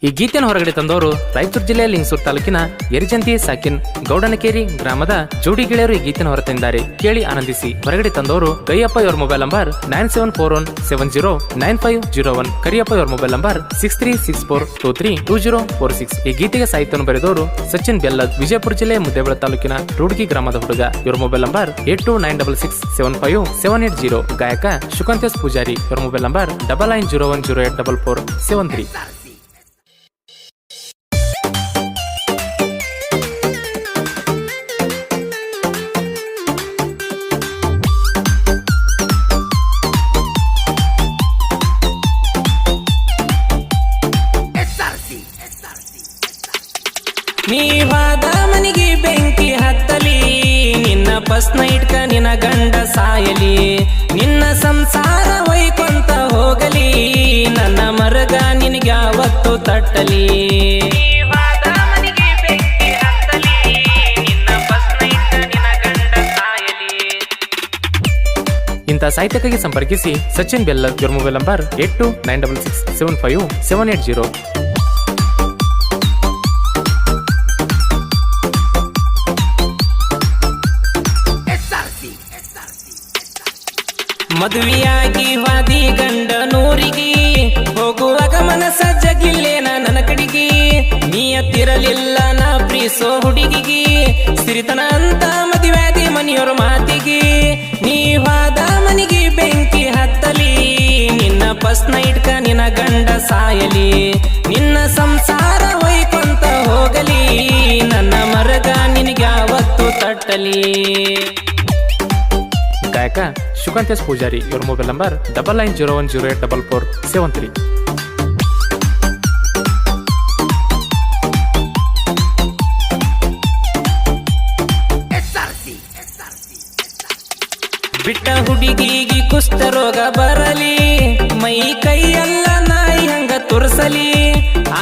ಈ ಗೀತೆಯನ್ನು ಹೊರಗಡೆ ತಂದವರು ರಾಯಚೂರು ಜಿಲ್ಲೆಯ ಲಿಂಗಸೂರು ತಾಲೂಕಿನ ಯರಿಜಂತಿ ಸಾಕಿನ್ ಗೌಡನಕೇರಿ ಗ್ರಾಮದ ಜೋಡಿ ಗೆಳೆಯರು ಈ ಗೀತೆಯನ್ನು ಹೊರತಂದಿದ್ದಾರೆ. ಕೇಳಿ ಆನಂದಿಸಿ. ಹೊರಗಡೆ ತಂದವರು ಗೈಯಪ್ಪ ಇವರ ಮೊಬೈಲ್ ನಂಬರ್ 9741709501. ಕರಿಯಪ್ಪ ಇವರ ಮೊಬೈಲ್ ನಂಬರ್ 6364232046. ಈ ಗೀತೆಗೆ ಸಾಹಿತ್ಯವನ್ನು ಬರೆದವರು ಸಚಿನ್ ಬೆಲ್ಲದ್, ವಿಜಯಪುರ ಜಿಲ್ಲೆಯ ಮುದ್ದೇಬೇಳ ತಾಲೂಕಿನ ರೂಡ್ಗಿ ಗ್ರಾಮದ ಹುಡುಗ. ಇವರ ಮೊಬೈಲ್ ನಂಬರ್ 8296675780. ಗಾಯಕ ಶುಕಂತೇಶ್ ಪೂಜಾರಿ ಇವರ ಮೊಬೈಲ್ ನಂಬರ್ 9901084473. ನೀವಾದ ಮನಿಗೆ ಬೆಂಕಿ ಹತ್ತಲಿ, ನಿನ್ನ ಫಸ್ಟ್ ನೈಟ್ಕ ನಿನ್ನ ಗಂಡ ಸಾಯಲಿ, ನಿನ್ನ ಸಂಸಾರ ಹೊಯ್ಕೊಂತ ಹೋಗಲಿ, ನನ್ನ ಮರಗ ನಿನಗೆ ಯಾವತ್ತು ತಟ್ಟಲಿ. ನೀವಾದ ಮನಿಗೆ ಬೆಂಕಿ ಹತ್ತಲಿ, ನಿನ್ನ ಫಸ್ಟ್ ನೈಟ್ಕ ನಿನ್ನ ಗಂಡ ಸಾಯಲಿ. ಇಂಥ ಸಾಹಿತ್ಯಕ್ಕಾಗಿ ಸಂಪರ್ಕಿಸಿ ಸಚಿನ್ ಬೆಲ್ಲದ್. ಇವರ ಮೊಬೈಲ್ ನಂಬರ್ 8296675780. ಮದುವೆಯಾಗಿ ವಾದಿ ಗಂಡ ನೂರಿಗೆ, ಹೋಗುವಾಗ ಮನಸ್ಸ ಜಗಿಲ್ಲೇನ ನನ್ನ ಕಡಿಗೆ, ನೀಯತ್ತಿರಲಿಲ್ಲ ನಾ ಪ್ರೀಸೋ ಹುಡುಗಿಗೆ, ಸಿರಿತನ ಅಂತ ಮದುವೆಯಾದಿ ಮನೆಯವರ ಮಾತಿಗೆ. ನೀವಾದ ಮನಿಗೆ ಬೆಂಕಿ ಹತ್ತಲಿ, ನಿನ್ನ ಫಸ್ಟ್ ನೈಟ್ಕ ನಿನ್ನ ಗಂಡ ಸಾಯಲಿ, ನಿನ್ನ ಸಂಸಾರ ಹೊಯ್ಕೊಂತ ಹೋಗಲಿ, ನನ್ನ ಮರಗ ನಿನಗೆ ಯಾವತ್ತು ತಟ್ಟಲಿ. ಗಾಯಕ ಶುಕಂತೇಶ್ ಪೂಜಾರಿ ಇವರ ಮೊಬೈಲ್ ನಂಬರ್ 9901084473. ಬಿಟ್ಟ ಹುಡುಗಿಗೆ ಕುಷ್ಠರೋಗ ಬರಲಿ, ಮೈ ಕೈಯೆಲ್ಲ ನಾಯಿ ಹಂಗ ತುರ್ಸಲಿ,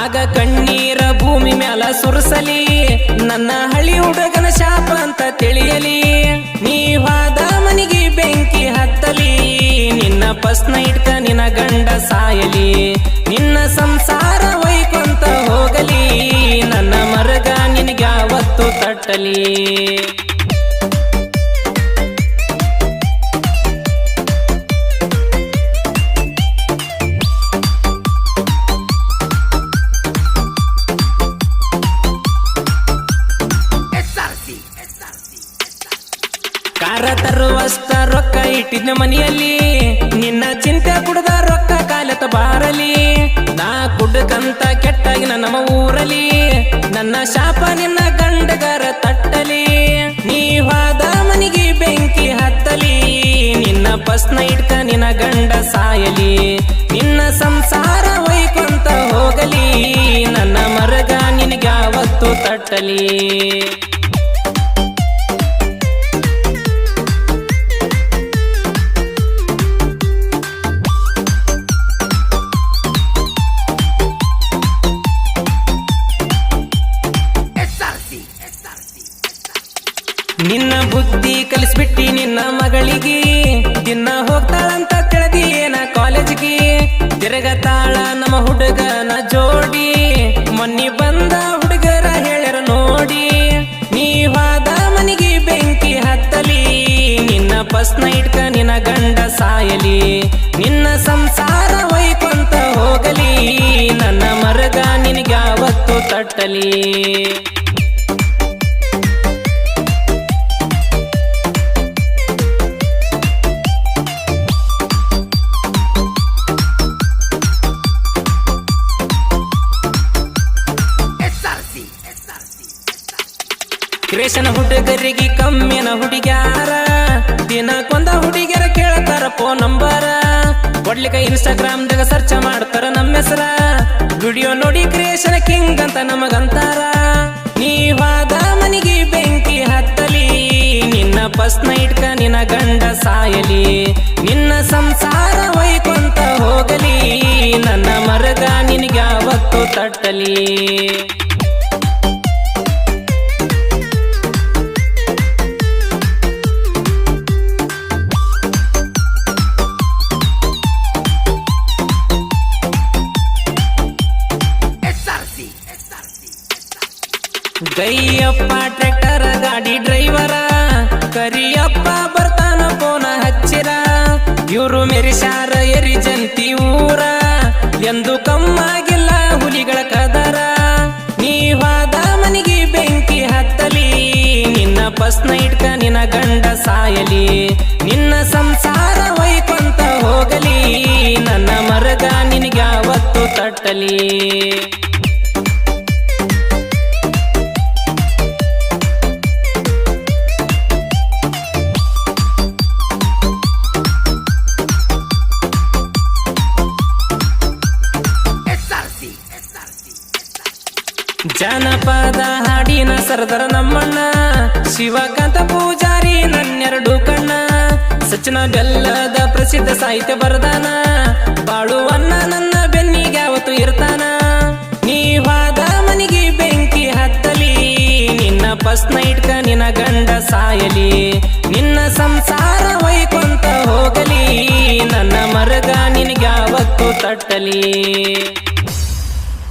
ಆಗ ಕಣ್ಣೀರ ಭೂಮಿ ಮ್ಯಾಲ ಸುರ್ಸಲಿ, ನನ್ನ ಹಳಿ ಹುಡುಗನ ಶಾಪ ಅಂತ ತಿಳಿಯಲಿ. ನೀವಾದ ಮನಿಗೆ ಬೆಂಕಿ ಹತ್ತಲಿ, ನಿನ್ನ ಫಸ್ಟ್ ನೈಟ್ಕ ನಿನ್ನ ಗಂಡ ಸಾಯಲಿ, ನಿನ್ನ ಸಂಸಾರ ಹೊಯ್ಕೊಂತ ಹೋಗಲಿ, ನನ್ನ ಮರಗ ನಿನಗೆ ಯಾವತ್ತು ತಟ್ಟಲಿ. ಕಾರ ತರುವಷ್ಟ ರೊಕ್ಕ ಇಟ್ಟಿದ್ನ ಮನೆಯಲ್ಲಿ, ನಿನ್ನ ಚಿಂತೆ ಕುಡ್ದ ರೊಕ್ಕ ಕಾಲತ ಬಾರಲಿ, ನಾ ಕುಡ್ಕಂತ ಕೆಟ್ಟಾಗಿ ನಮ್ಮ ಊರಲಿ, ನನ್ನ ಶಾಪ ನಿನ್ನ ಗಂಡಗರ ತಟ್ಟಲಿ. ನೀವಾದ ಮನಿಗೆ ಬೆಂಕಿ ಹತ್ತಲಿ, ನಿನ್ನ ಫಸ್ಟ್ ನೈಟ್ಕ ನಿನ್ನ ಗಂಡ ಸಾಯಲಿ, ನಿನ್ನ ಸಂಸಾರ ಹೊಯ್ಕೊಂತ ಹೋಗಲಿ, ನನ್ನ ಮರಗ ನಿನಗೆ ಯಾವತ್ತು ತಟ್ಟಲಿ. ನಿನ್ನ ಬುದ್ಧಿ ಕಲಿಸ್ಬಿಟ್ಟಿ ನಿನ್ನ ಮಗಳಿಗೆ, ದಿನ ಹೋಗ್ತಾಳಂತ ತಿಳಿದಿ ಏನ ಕಾಲೇಜ್ಗೆ, ತಿರುಗತಾಳ ನಮ್ಮ ಹುಡುಗನ ಜೋಡಿ, ಮೊನ್ನೆ ಬಂದ ಹುಡುಗರ ಹೇಳ್ಯಾರ ನೋಡಿ. ನೀವಾದ ಮನಿಗೆ ಬೆಂಕಿ ಹತ್ತಲಿ, ನಿನ್ನ ಫಸ್ಟ್ ನೈಟ್ಕ ನಿನ್ನ ಗಂಡ ಸಾಯಲಿ, ನಿನ್ನ ಸಂಸಾರ ಹೊಯ್ಕೊಂತ ಹೋಗಲಿ, ನನ್ನ ಮರಗ ನಿನಗೆ ಯಾವತ್ತು ತಟ್ಟಲಿ. ಕ್ರೇಷನ ಹುಡುಗರಿಗೆ ಕಮ್ಮಿನ ಹುಡುಗ್ಯಾರ, ದಿನಕ್ಕೊಂದ ಹುಡುಗಿಯರ ಕೇಳ್ತಾರ ಫೋನ್ ನಂಬರ, ಕೊಡ್ಲಿಕ್ಕ ಇನ್ಸ್ಟಾಗ್ರಾಮ್ದಾಗ ಸರ್ಚ್ ಮಾಡ್ತಾರ ನಮ್ಮ ಹೆಸರ, ವಿಡಿಯೋ ನೋಡಿ ಕ್ರಿಯೇಷನ್ ಕಿಂಗ್ ಅಂತ ನಮಗಂತಾರ. ನೀವಾದ ಮನಿಗೆ ಬೆಂಕಿ ಹತ್ತಲಿ, ನಿನ್ನ ಫಸ್ಟ್ ನೈಟ್ಕ ನಿನ್ನ ಗಂಡ ಸಾಯಲಿ, ನಿನ್ನ ಸಂಸಾರ ಹೊಯ್ಕೊಂತ ಹೋಗಲಿ, ನನ್ನ ಮರಗ ನಿನಗೆ ಯಾವತ್ತು ತಟ್ಟಲಿ. ಗೈಯಪ್ಪ ಟ್ರ್ಯಾಕ್ಟರ್ ಗಾಡಿ ಡ್ರೈವರ ಕರಿಯಪ್ಪ ಬರ್ತಾನ ಫೋನ ಹಚ್ಚಿರ ಇವ್ರು ಮೆರಿಸಾರ ಎರಿಜಂತಿ ಊರ ಎಂದು ಕಮ್ಮಾಗಿಲ್ಲ ಹುಲಿಗಳ ಕದರ ನೀವಾದ ಮನಿಗೆ ಬೆಂಕಿ ಹತ್ತಲಿ ನಿನ್ನ ಬಸ್ನ ಇಟ್ಕ ನಿನ್ನ ಗಂಡ ಸಾಯಲಿ ನಿನ್ನ ಸಂಸಾರ ಒಯ್ಕೊಂತ ಹೋಗಲಿ ನನ್ನ ಮರಗ ನಿನಗೆ ಯಾವತ್ತು ತಟ್ಟಲಿ ಜನಪದ ಹಾಡಿನ ಸರದರ ನಮ್ಮಣ್ಣ ಶಿವಕಾಂತ ಪೂಜಾರಿ ನನ್ನೆರಡು ಕಣ್ಣ ಸಚಿನ ಬೆಲ್ಲದ ಪ್ರಸಿದ್ಧ ಸಾಹಿತ್ಯ ಬರದಾನ ಬಾಳುವನ್ನ ನನ್ನ ಬೆನ್ನಿಗೆ ಯಾವತ್ತು ಇರ್ತಾನ ನೀವಾದ ಮನಿಗೆ ಬೆಂಕಿ ಹತ್ತಲಿ ನಿನ್ನ ಬಸ್ನ ಇಟ್ಕ ನಿನ್ನ ಗಂಡ ಸಾಯಲಿ ನಿನ್ನ ಸಂಸಾರ ಒಯ್ಕೊಂತ ಹೋಗಲಿ ನನ್ನ ಮರಗ ನಿನಗೆ ಯಾವತ್ತು ತಟ್ಟಲಿ